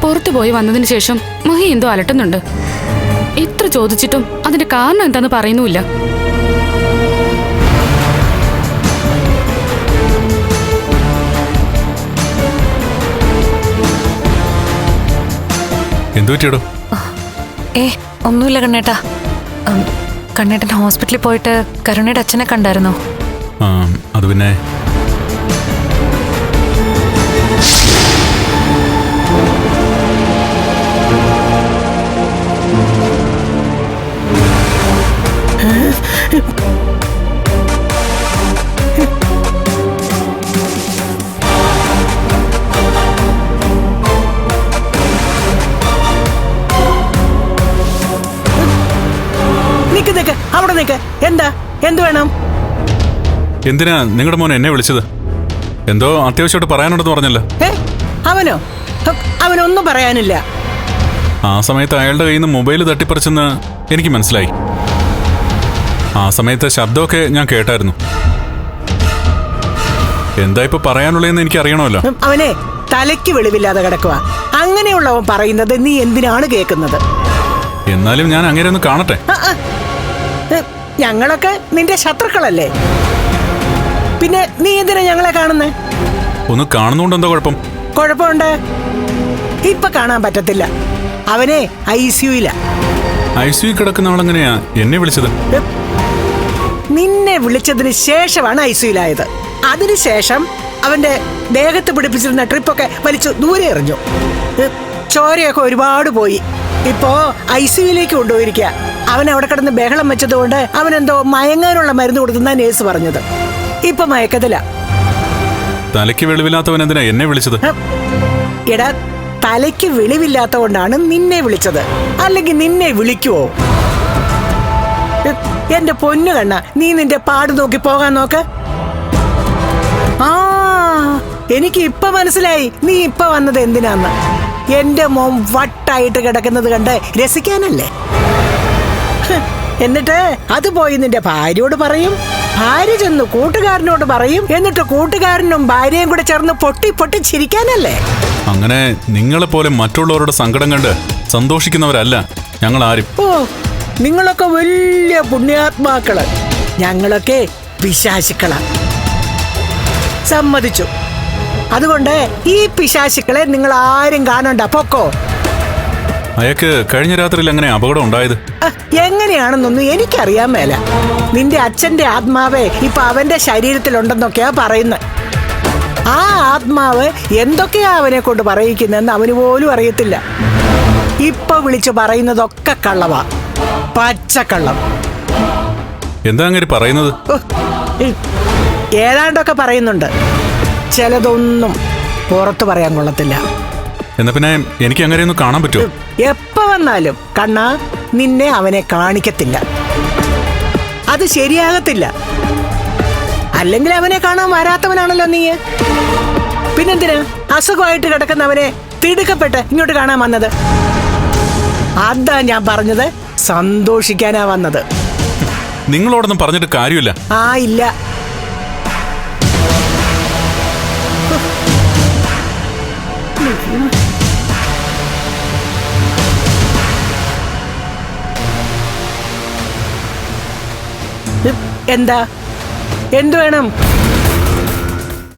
പുറത്തു പോയി വന്നതിന് ശേഷം മഹി എന്തോ അലട്ടുന്നുണ്ട്. എത്ര ചോദിച്ചിട്ടും അതിന്റെ കാരണം എന്താന്ന് പറയുന്നുമില്ല. എന്തു പറ്റിയടോ? ഒന്നുമില്ല കണ്ണേട്ടാ. കണ്ണേട്ടൻ ഹോസ്പിറ്റലിൽ പോയിട്ട് കരുണയുടെ അച്ഛനെ കണ്ടായിരുന്നോ? അത് പിന്നെ അവിടെ നിൽക്ക്. എന്താ, എന്ത് വേണം? എന്തിനാ നിങ്ങളുടെ മോൻ എന്നെ വിളിച്ചത്? എന്തോ അത്യാവശ്യമായിട്ട് പറയാനുണ്ടെന്ന് പറഞ്ഞല്ലോ. അവനോ? അവനൊന്നും പറയാനില്ല. ആ സമയത്ത് അയാളുടെ കയ്യിൽ നിന്ന് മൊബൈൽ തട്ടിപ്പറിച്ചെന്ന് എനിക്ക് മനസ്സിലായി. ആ സമയത്ത് ശബ്ദമൊക്കെ ഞാൻ കേട്ടായിരുന്നു. എന്താ ഇപ്പൊ പറയാനുള്ളതെന്ന് എനിക്ക് അറിയണമല്ലോ. അവനെ തലയ്ക്ക് വെളിവില്ലാതെ കിടക്കുക. അങ്ങനെയുള്ളവൻ പറയുന്നത് നീ എന്തിനാണ് കേൾക്കുന്നത്? എന്നാലും ഞാൻ അങ്ങനെ ഒന്ന് കാണട്ടെ. ഞങ്ങളൊക്കെ നിന്റെ ശത്രുക്കളല്ലേ? പിന്നെ നീ എന്തിനാ ഞങ്ങളെ കാണുന്നേ? ഒന്ന് കാണുന്നോണ്ട് എന്താ കുഴപ്പം? കുഴപ്പമുണ്ട്. ഇപ്പൊ കാണാൻ പറ്റത്തില്ല. അവനെ ICU-ലാ. ICU കിടക്കുന്ന ആളെങ്ങനെയാ എന്നെ വിളിച്ചത്? നിന്നെ വിളിച്ചതിന് ശേഷമാണ് ICU-ലായത്. അതിനുശേഷം അവന്റെ ദേഹത്ത് പിടിപ്പിച്ചിരുന്ന ട്രിപ്പൊക്കെ വലിച്ചു ദൂരെ എറിഞ്ഞു. ചോരയൊക്കെ ഒരുപാട് പോയി. ഇപ്പോ ICU-ലേക്ക് കൊണ്ടുപോയിരിക്കുക. അവൻ അവിടെ കിടന്ന് ബഹളം വെച്ചതുകൊണ്ട് അവനെന്തോ മയങ്ങാനുള്ള മരുന്ന് കൊടുക്കുന്ന നേഴ്സ് പറഞ്ഞത്. ഇപ്പൊ മയക്കത്തില്ല. തലയ്ക്ക് വെളിവില്ലാത്തവൻ എന്തിനാ എന്നെ വിളിച്ചത്? എടാ, തലയ്ക്ക് വെളിവില്ലാത്തതുകൊണ്ടാണ് നിന്നെ വിളിച്ചത്. അല്ലെങ്കിൽ നിന്നെ വിളിക്കുവോ? എന്റെ പൊന്നു കണ്ണ, നീ നിന്റെ പാട് നോക്കി പോകാൻ നോക്ക്. എനിക്ക് ഇപ്പൊ മനസ്സിലായി നീ ഇപ്പൊ വന്നത് എന്തിനാന്ന്. എന്റെ മോൻ വട്ടായിട്ട് കിടക്കുന്നത് കണ്ട് രസിക്കാനല്ലേ? എന്നിട്ട് അത് പോയി നിന്റെ ഭാര്യയോട് പറയും. ഭാര്യ ചെന്ന് കൂട്ടുകാരനോട് പറയും. എന്നിട്ട് കൂട്ടുകാരനും ഭാര്യയും കൂടെ ചേർന്ന് പൊട്ടി പൊട്ടി ചിരിക്കാനല്ലേ? അങ്ങനെ നിങ്ങളെ പോലെ മറ്റുള്ളവരുടെ സങ്കടം കണ്ട് സന്തോഷിക്കുന്നവരല്ല ഞങ്ങൾ ആരും. നിങ്ങളൊക്കെ വലിയ പുണ്യാത്മാക്കള്, ഞങ്ങളൊക്കെ പിശാചുക്കളാ. സമ്മതിച്ചു. അതുകൊണ്ട് ഈ പിശാചുക്കളെ നിങ്ങൾ ആരും കാണണ്ട. പൊക്കോ. അയാൾക്ക് കഴിഞ്ഞ രാത്രിയിൽ എങ്ങനെ അപകടം ഉണ്ടായത്? എങ്ങനെയാണെന്നൊന്നും എനിക്കറിയാൻ മേല. നിന്റെ അച്ഛന്റെ ആത്മാവേ ഇപ്പൊ അവന്റെ ശരീരത്തിലുണ്ടെന്നൊക്കെയാ പറയുന്നത്. ആ ആത്മാവ് എന്തൊക്കെയാ അവനെ കൊണ്ട് പറയിക്കുന്നെന്ന് അവന് പോലും അറിയത്തില്ല. ഇപ്പൊ വിളിച്ചു പറയുന്നതൊക്കെ കള്ളവാ, പച്ചക്കള്ളം. എന്താ അങ്ങനെ പറയുന്നത്? ഏതാണ്ടൊക്കെ പറയുന്നുണ്ട്. ചിലതൊന്നും പുറത്തു പറയാൻ കൊള്ളത്തില്ല. എന്നാ പിന്നെ എനിക്ക് അങ്ങനെയൊന്നും കാണാൻ പറ്റുമോ? എപ്പോ വന്നാലും കണ്ണാ, നിന്നെ അവനെ കാണിക്കത്തില്ല. അത് ശരിയാകത്തില്ല. അല്ലെങ്കിൽ അവനെ കാണാൻ വരാത്തവനാണല്ലോ നീ. പിന്നെന്തിനാ അസുഖമായിട്ട് കിടക്കുന്നവനെ തിടുക്കപ്പെട്ട് ഇങ്ങോട്ട് കാണാൻ വന്നത്? അതാ ഞാൻ പറഞ്ഞത്, സന്തോഷിക്കാനാ വന്നത്. നിങ്ങളോടൊന്നും പറഞ്ഞിട്ട് കാര്യമില്ല. ഇല്ല. എന്താ, എന്തു വേണം?